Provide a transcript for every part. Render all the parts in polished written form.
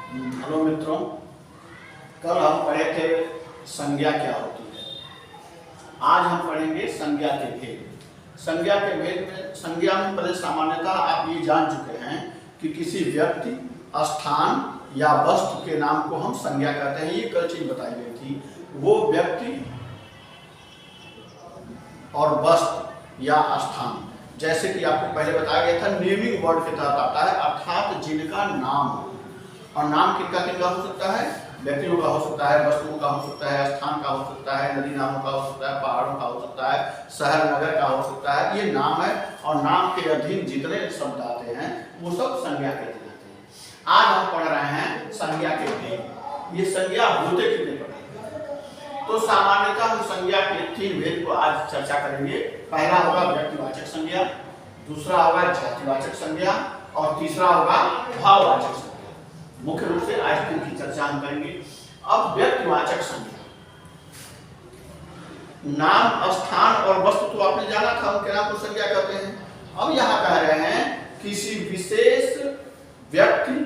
Hello मित्रों, कल हम पढ़े थे संज्ञा क्या होती है। आज हम पढ़ेंगे संज्ञा के भेद। संज्ञा के भेद में संज्ञा में पहले सामान्यतः आप ये जान चुके हैं कि किसी व्यक्ति, स्थान या वस्तु के नाम को हम संज्ञा कहते हैं। ये कल चीज बताई गई थी। वो व्यक्ति और वस्तु या स्थान, जैसे कि आपको पहले बताया गया था, नेमिंग वर्ड के तहत आता है, अर्थात जिनका नाम हो। और नाम किनका किनका हो सकता है? व्यक्तियों का हो सकता है, वस्तुओं का हो सकता है, स्थान का हो सकता है, नदी नामों का हो सकता है, पहाड़ों का हो सकता है, शहर नगर का हो सकता है। ये नाम है और नाम के अधीन जितने शब्द आते हैं वो सब संज्ञा कहते जाते हैं। आज हम पढ़ रहे हैं संज्ञा के भेद। ये संज्ञा होते कितने प्रकार? तो सामान्यतः हम संज्ञा के 3 भेद को आज चर्चा करेंगे। पहला होगा व्यक्तिवाचक संज्ञा, दूसरा होगा जातिवाचक संज्ञा और तीसरा होगा भाववाचक संज्ञा। मुख्य रूप से आज की चर्चा हम करेंगे। अब व्यक्तिवाचक संज्ञा, नाम, स्थान और वस्तु तो आपने जाना था, उनके नाम को संज्ञा कहते हैं। अब यहाँ कह रहे हैं किसी विशेष व्यक्ति,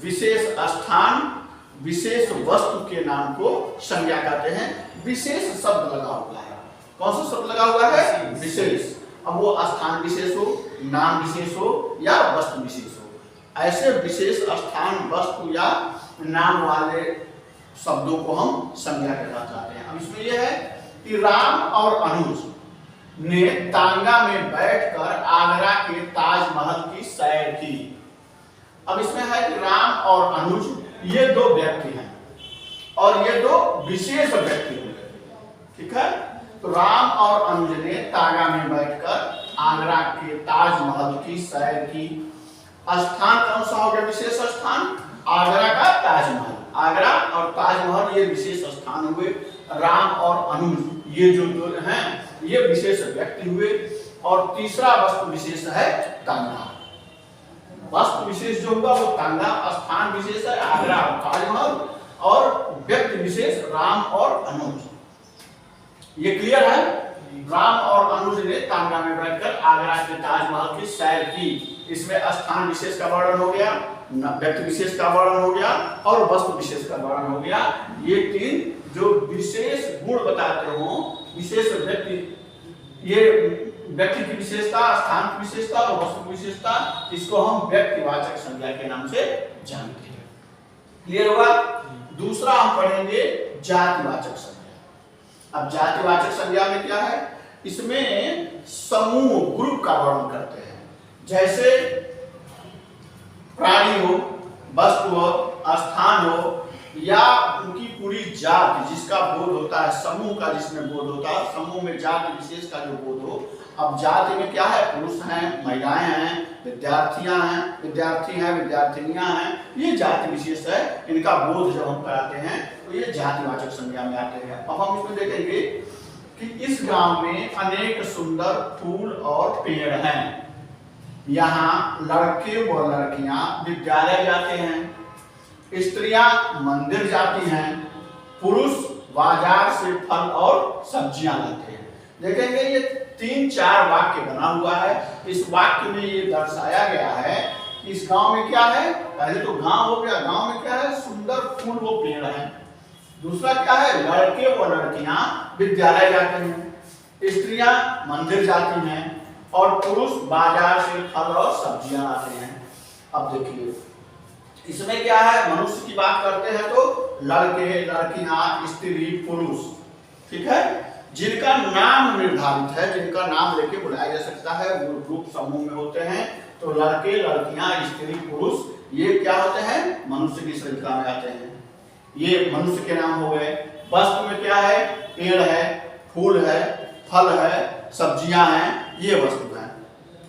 विशेष स्थान, विशेष वस्तु के नाम को संज्ञा कहते हैं। विशेष शब्द लगा हुआ है। कौन सा शब्द लगा हुआ है? विशेष। अब वो स्थान विशेष हो, नाम विशेष हो या वस्तु विशेष हो, ऐसे विशेष स्थान, वस्तु या नाम वाले शब्दों को हम संज्ञा कहना चाहते हैं। अब इसमें यह है कि राम और अनुज ने तांगा में बैठकर आगरा के ताजमहल की सैर की। अब इसमें है कि राम और अनुज ये 2 व्यक्ति हैं और ये 2 विशेष व्यक्ति हुए। ठीक है, तो राम और अनुज ने तांगा में बैठकर आगरा के ताजमहल की सैर की। स्थान कौन सा हो गया? विशेष स्थान आगरा का ताजमहल। आगरा और ताजमहल ये विशेष स्थान हुए। राम और अनुज ये जो 2 हैं ये विशेष व्यक्ति हुए। और तीसरा वस्तु विशेष है तांगा। वस्तु विशेष जो हुआ वो तांगा, स्थान विशेष है आगरा और ताजमहल और व्यक्ति विशेष राम और अनुज। ये क्लियर है? राम और अनुज ने तांगा में बैठकर आगरा के ताजमहल की सैर की। इसमें स्थान विशेष का वर्णन हो गया, व्यक्ति विशेष का वर्णन हो गया और वस्तु विशेष का वर्णन हो गया। ये 3 जो विशेष गुण बताते हो, विशेष व्यक्ति, ये व्यक्ति की विशेषता, स्थान की विशेषता और वस्तु की विशेषता, इसको हम व्यक्तिवाचक संज्ञा के नाम से जानते हैं। क्लियर होगा? दूसरा हम पढ़ेंगे जातिवाचक संज्ञा। अब जातिवाचक संज्ञा में क्या है? इसमें समूह, ग्रुप का वर्णन करते हैं। जैसे प्राणी हो, वस्तु हो, स्थान हो या उनकी पूरी जाति जिसका बोध होता है, समूह का जिसमें बोध होता है, समूह में जाति विशेष का जो बोध हो। अब जाति में क्या है? पुरुष हैं, महिलाएं हैं, विद्यार्थियां हैं, विद्यार्थी हैं, विद्यार्थिनियां हैं, ये जाति विशेष है। इनका बोध जब हम कराते हैं तो ये जातिवाचक संज्ञा में आते हैं। अब हम इसमें देखेंगे कि इस गांव में अनेक सुंदर फूल और पेड़ हैं। यहाँ लड़के व लड़कियां विद्यालय जाते हैं, स्त्रियां मंदिर जाती हैं, पुरुष बाजार से फल और सब्जियां लाते हैं। देखेंगे ये 3-4 वाक्य बना हुआ है। इस वाक्य में ये दर्शाया गया है कि इस गांव में क्या है? पहले तो गांव हो गया, गांव में क्या है? सुंदर फूल व पेड़ हैं। दूसरा क्या है? लड़के व लड़कियां विद्यालय जाते हैं, स्त्रियां मंदिर जाती हैं और पुरुष बाजार से फल और सब्जियां लाते हैं। अब देखिए इसमें क्या है? मनुष्य की बात करते हैं तो लड़के, लड़कियां, स्त्री, पुरुष, ठीक है, जिनका नाम निर्धारित है, जिनका नाम लेके बुलाया जा सकता है, वो ग्रुप समूह में होते हैं। तो लड़के, लड़कियां, स्त्री, पुरुष ये क्या होते हैं? मनुष्य की श्रृंखला में आते हैं। ये मनुष्य के नाम हो गए। वस्तु में क्या है? पेड़ है, फूल है, फल है, सब्जियां हैं, ये वस्तु है।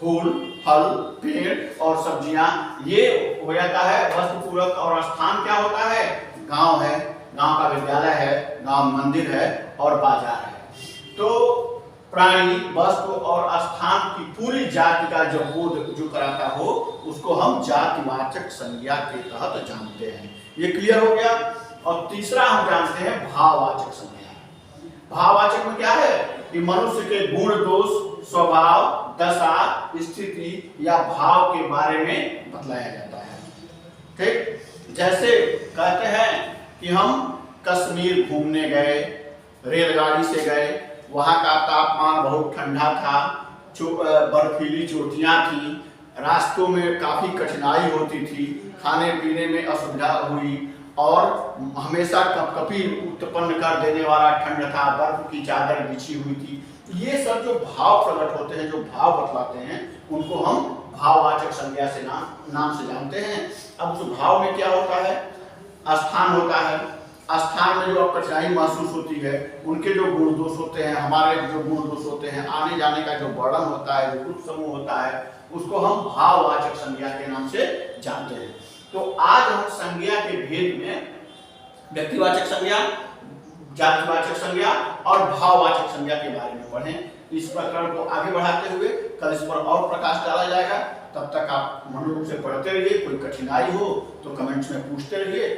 फूल, फल, पेड़ और सब्जियां ये हो जाता है वस्तु पूरक। और स्थान क्या होता है? गांव है, गांव का विद्यालय है, गांव मंदिर है और बाजार है। तो प्राणी, वस्तु और स्थान की पूरी जाति का जो बोध जो कराता हो उसको हम जातिवाचक संज्ञा के तहत जानते हैं। ये क्लियर हो गया? और तीसरा हम जानते हैं भाववाचक संज्ञा। भाववाचक में क्या है? कि मनुष्य के गुण, दोष, स्वभाव, दशा, स्थिति या भाव के बारे में बतलाया जाता है। ठीक, जैसे कहते हैं कि हम कश्मीर घूमने गए, रेलगाड़ी से गए, वहाँ का तापमान बहुत ठंडा था, बर्फीली चोटियाँ थी, रास्तों में काफ़ी कठिनाई होती थी, खाने पीने में असुविधा हुई और हमेशा कपकपी उत्पन्न कर देने वाला ठंड था, बर्फ की चादर बिछी हुई थी। ये सब जो भाव प्रकट होते हैं, जो भाव बतलाते हैं, उनको हम भाववाचक संज्ञा से नाम से जानते हैं। अब उस भाव में क्या होता है? स्थान होता है। स्थान में जो कठिनाई महसूस होती है, उनके जो गुण दोष होते हैं, हमारे जो गुण दोष होते हैं, आने जाने का जो वर्णन होता है, जो ग्रुप समूह होता है, उसको हम भाववाचक संज्ञा के नाम से जानते हैं। तो आज हम संज्ञा के भेद में व्यक्तिवाचक संज्ञा, जातिवाचक संज्ञा और भाववाचक संज्ञा के बारे में पढ़ें। इस प्रकरण को आगे बढ़ाते हुए कल इस पर और प्रकाश डाला जाएगा। तब तक आप मनोरूप से पढ़ते रहिए। कोई कठिनाई हो तो कमेंट्स में पूछते रहिए।